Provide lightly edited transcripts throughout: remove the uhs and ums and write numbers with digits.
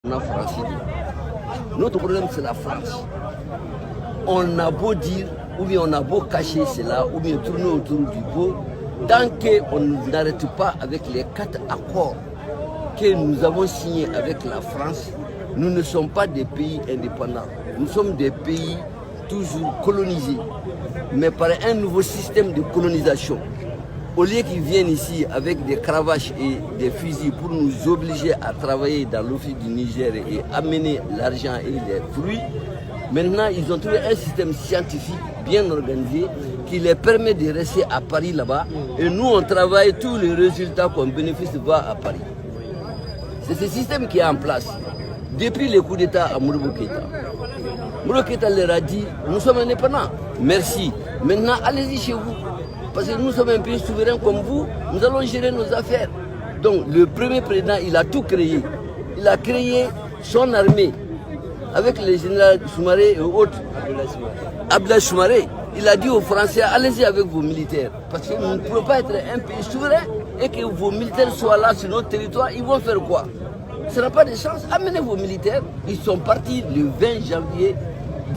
On a franchi. Notre problème, c'est la France. On a beau dire, ou bien on a beau cacher cela, ou bien tourner autour du pot, tant qu'on n'arrête pas avec les 4 accords que nous avons signés avec la France, nous ne sommes pas des pays indépendants. Nous sommes des pays toujours colonisés, mais par un nouveau système de colonisation. Au lieu qu'ils viennent ici avec des cravaches et des fusils pour nous obliger à travailler dans l'office du Niger et amener l'argent et les fruits, maintenant ils ont trouvé un système scientifique bien organisé qui les permet de rester à Paris là-bas. Et nous on travaille, tous les résultats qu'on bénéficie vont à Paris. C'est ce système qui est en place depuis le coup d'État à Modibo Keïta. Modibo Keïta leur a dit, nous sommes indépendants, merci. Maintenant allez-y chez vous. Parce que nous sommes un pays souverain comme vous, nous allons gérer nos affaires. Donc le premier président, il a tout créé. Il a créé son armée avec les généraux Soumaré et autres. Abdoulaye Soumaré. Il a dit aux Français, allez-y avec vos militaires. Parce que nous ne pouvons pas être un pays souverain et que vos militaires soient là sur notre territoire. Ils vont faire quoi? Ça n'a pas de chance. Amenez vos militaires. Ils sont partis le 20 janvier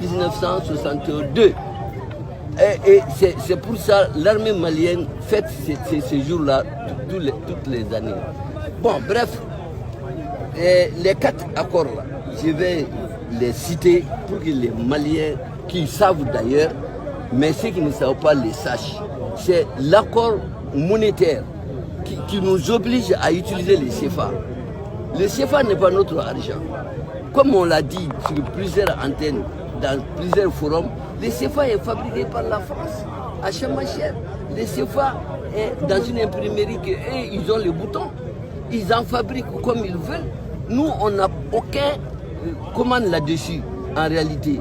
1962. Et c'est pour ça que l'armée malienne fête ces jours-là toutes les années. Bon, bref, les 4 accords-là, je vais les citer pour que les Maliens, qui savent d'ailleurs, mais ceux qui ne savent pas les sachent. C'est l'accord monétaire qui nous oblige à utiliser les CFA. Le CFA n'est pas notre argent. Comme on l'a dit sur plusieurs antennes, dans plusieurs forums, le CFA est fabriqué par la France à Chamacher. Le CFA est dans une imprimerie que eux, ils ont les boutons. Ils en fabriquent comme ils veulent. Nous, on n'a aucun commande là-dessus en réalité.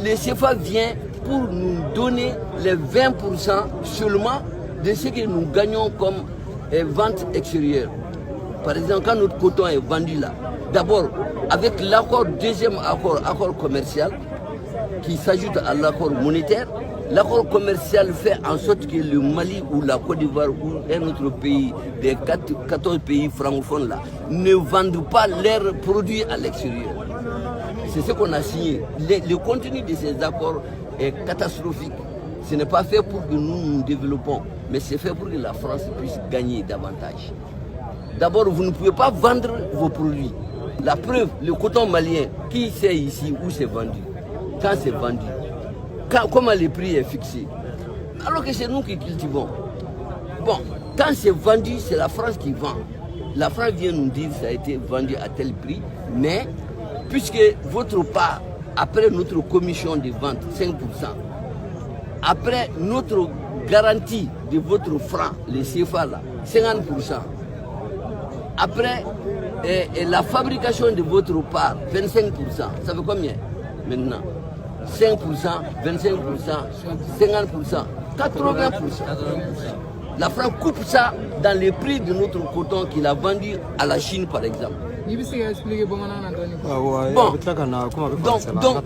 Le CFA vient pour nous donner les 20% seulement de ce que nous gagnons comme vente extérieure. Par exemple, quand notre coton est vendu là, d'abord, avec l'accord, deuxième accord commercial, qui s'ajoute à l'accord monétaire, l'accord commercial fait en sorte que le Mali ou la Côte d'Ivoire ou un autre pays, des 14 pays francophones là, ne vendent pas leurs produits à l'extérieur. C'est ce qu'on a signé. Le contenu de ces accords est catastrophique. Ce n'est pas fait pour que nous développons, mais c'est fait pour que la France puisse gagner davantage. D'abord, vous ne pouvez pas vendre vos produits. La preuve, le coton malien, qui sait ici où c'est vendu? Quand c'est vendu, comment le prix est fixé, alors que c'est nous qui cultivons. Bon, quand c'est vendu, c'est la France qui vend. La France vient nous dire que ça a été vendu à tel prix, mais puisque votre part, après notre commission de vente, 5%, après notre garantie de votre franc, les CFA là, 50%, après la fabrication de votre part, 25%, ça fait combien maintenant? 5%, 25%, 50%, 80%. La France coupe ça dans les prix de notre coton qu'il a vendu à la Chine, par exemple. Bon, donc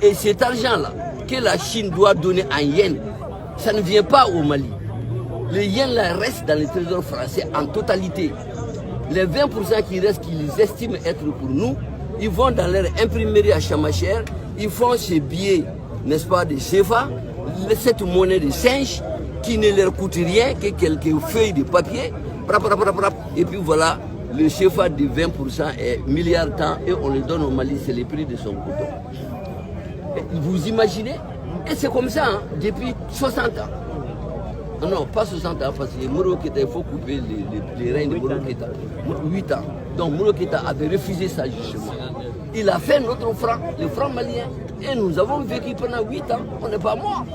et cet argent-là que la Chine doit donner en yens, ça ne vient pas au Mali. Le yen là reste dans les trésors français en totalité. Les 20% qui restent, qu'ils estiment être pour nous, ils vont dans leur imprimerie à Chamacher. Ils font ces billets, n'est-ce pas, de CFA, cette monnaie de singe qui ne leur coûte rien que quelques feuilles de papier. Et puis voilà, le CFA de 20% est milliard temps et on le donne au Mali, c'est le prix de son coton. Et vous imaginez? Et c'est comme ça hein, depuis 60 ans. Non, pas 60 ans, parce que Modibo Keïta, il faut couper les reins de Modibo Keïta. 8 ans. Donc Modibo Keïta avait refusé ça justement. Il a fait notre franc, le franc malien. Et nous avons vécu pendant 8 ans. On n'est pas mort.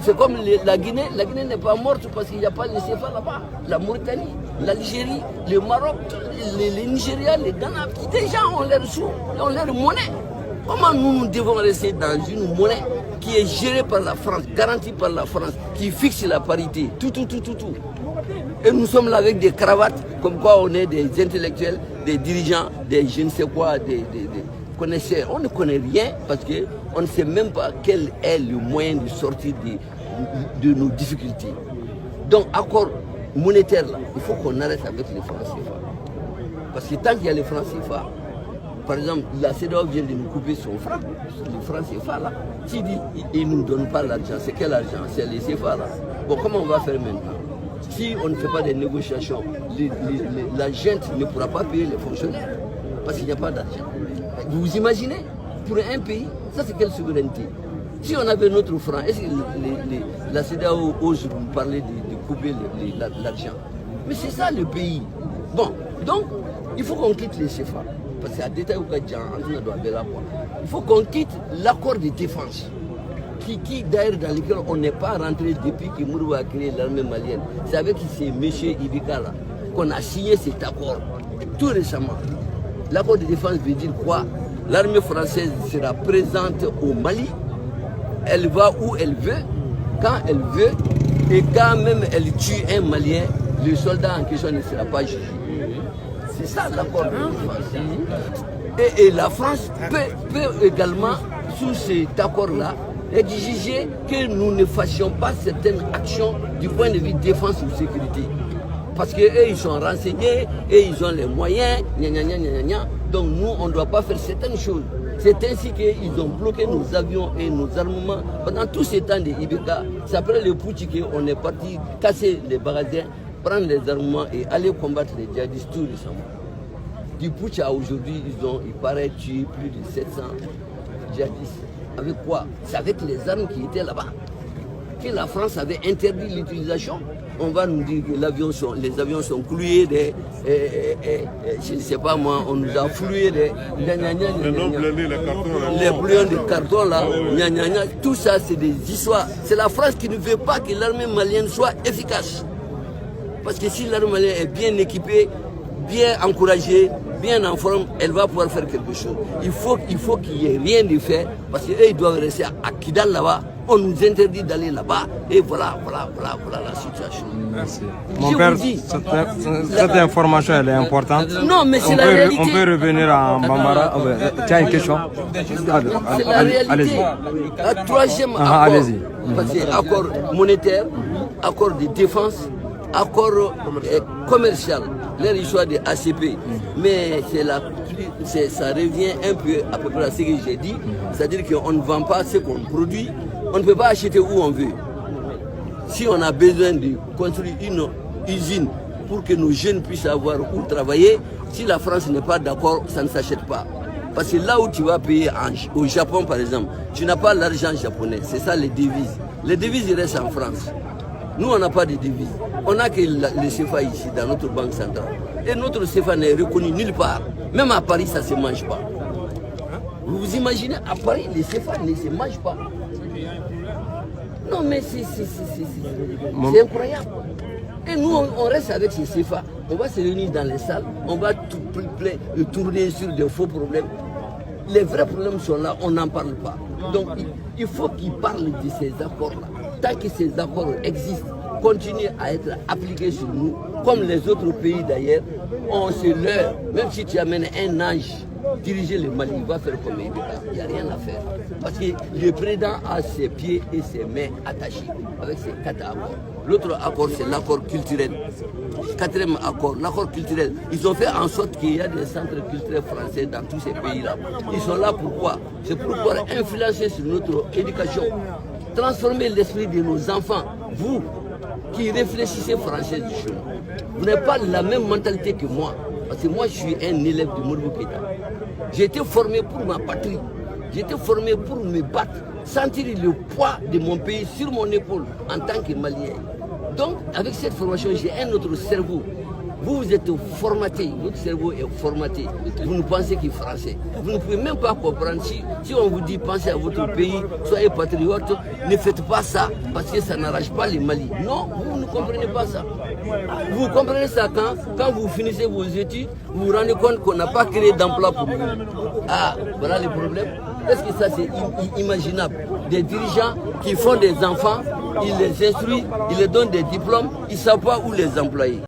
C'est comme la Guinée. La Guinée n'est pas morte parce qu'il n'y a pas les CFA là-bas. La Mauritanie, l'Algérie, le Maroc, les Nigeria, les Ghana. Des gens ont leur sous, ont leur monnaie. Comment nous devons rester dans une monnaie qui est gérée par la France, garantie par la France, qui fixe la parité, tout. Et nous sommes là avec des cravates, comme quoi on est des intellectuels, des dirigeants, des je ne sais quoi, des connaisseurs. On ne connaît rien parce qu'on ne sait même pas quel est le moyen de sortir de nos difficultés. Donc, accord monétaire, là, il faut qu'on arrête avec les francs CFA. Parce que tant qu'il y a les francs CFA, par exemple, la CEDEAO vient de nous couper son franc, le franc CFA là. S'il dit il ne nous donne pas l'argent, c'est quel argent? C'est les CFA là. Bon, comment on va faire maintenant? Si on ne fait pas des négociations, la gente ne pourra pas payer les fonctionnaires parce qu'il n'y a pas d'argent. Vous imaginez? Pour un pays, ça c'est quelle souveraineté? Si on avait notre franc, est-ce que la CEDEAO ose nous parler de couper l'argent? Mais c'est ça le pays. Bon, donc il faut qu'on quitte les CFA. Parce qu'à détail, il faut qu'on quitte l'accord de défense. Qui d'ailleurs dans lequel on n'est pas rentré depuis que Mourou a créé l'armée malienne. C'est avec ces messieurs Ibika là qu'on a signé cet accord tout récemment. L'accord de défense veut dire quoi? L'armée française sera présente au Mali, elle va où elle veut, quand elle veut, et quand même elle tue un Malien, le soldat en question ne sera pas jugé. C'est ça l'accord de défense. Et la France peut également, sous cet accord-là, exiger que nous ne fassions pas certaines actions du point de vue défense ou sécurité. Parce qu'eux, ils sont renseignés, et ils ont les moyens, donc nous, on ne doit pas faire certaines choses. C'est ainsi qu'ils ont bloqué nos avions et nos armements pendant tout ce temps de Ibeka. C'est après le putsch qu'on est parti casser les magasins, prendre les armements et aller combattre les djihadistes tout récemment. Du putsch à aujourd'hui, il paraît tué plus de 700 djihadistes. Avec quoi? C'est avec les armes qui étaient là-bas. Que la France avait interdit l'utilisation. On va nous dire que les avions sont cloués je ne sais pas moi, on nous a floué les bouillons de carton là, tout ça c'est des histoires. C'est la France qui ne veut pas que l'armée malienne soit efficace. Parce que si l'armée malienne est bien équipée, bien encouragée, bien en forme, elle va pouvoir faire quelque chose. Il faut qu'il n'y ait rien de fait, parce qu'eux ils doivent rester à Kidal là-bas. On nous interdit d'aller là-bas, et voilà la situation. Merci. Mon père, cette information elle est importante. Non, mais c'est la réalité. On peut revenir à Bambara. Tu as une question? C'est la réalité. Le troisième accord, c'est accord monétaire, accord de défense, accord commercial, l'histoire de ACP. Mais ça revient un peu à peu près à ce que j'ai dit, c'est-à-dire qu'on ne vend pas ce qu'on produit, on ne peut pas acheter où on veut. Si on a besoin de construire une usine pour que nos jeunes puissent avoir où travailler, si la France n'est pas d'accord, ça ne s'achète pas. Parce que là où tu vas payer au Japon par exemple, tu n'as pas l'argent japonais, c'est ça les devises. Les devises restent en France. Nous, on n'a pas de devises. On n'a que le CFA ici, dans notre banque centrale. Et notre CFA n'est reconnu nulle part. Même à Paris, ça ne se mange pas. Vous vous imaginez, à Paris, le CFA ne se mange pas. Non, mais c'est incroyable. Et nous, on reste avec ces CFA. On va se réunir dans les salles, on va tourner sur de faux problèmes. Les vrais problèmes sont là, on n'en parle pas. Donc, il faut qu'ils parlent de ces accords-là. Tant que ces accords existent, continuent à être appliqués sur nous, comme les autres pays d'ailleurs, on se leurre. Même si tu amènes un ange diriger le Mali, il va faire comme il n'y a rien à faire. Parce que le président a ses pieds et ses mains attachés avec ces 4 accords. L'autre accord, c'est l'accord culturel. 4e accord, l'accord culturel. Ils ont fait en sorte qu'il y a des centres culturels français dans tous ces pays-là. Ils sont là pourquoi? C'est pour pouvoir influencer sur notre éducation, transformer l'esprit de nos enfants. Vous qui réfléchissez français du chemin, vous n'avez pas la même mentalité que moi. Parce que moi, je suis un élève de Modibo Keïta. J'ai été formé pour ma patrie. J'ai été formé pour me battre, sentir le poids de mon pays sur mon épaule en tant que Malien. Donc, avec cette formation, j'ai un autre cerveau. Vous êtes formaté, votre cerveau est formaté. Vous ne pensez qu'en français. Vous ne pouvez même pas comprendre. Si on vous dit pensez à votre pays, soyez patriote, ne faites pas ça parce que ça n'arrange pas les Mali. Non, vous ne comprenez pas ça. Vous comprenez ça quand vous finissez vos études, vous vous rendez compte qu'on n'a pas créé d'emploi pour vous. Ah, voilà le problème. Est-ce que ça c'est imaginable? Des dirigeants qui font des enfants, ils les instruisent, ils les donnent des diplômes, ils ne savent pas où les employer.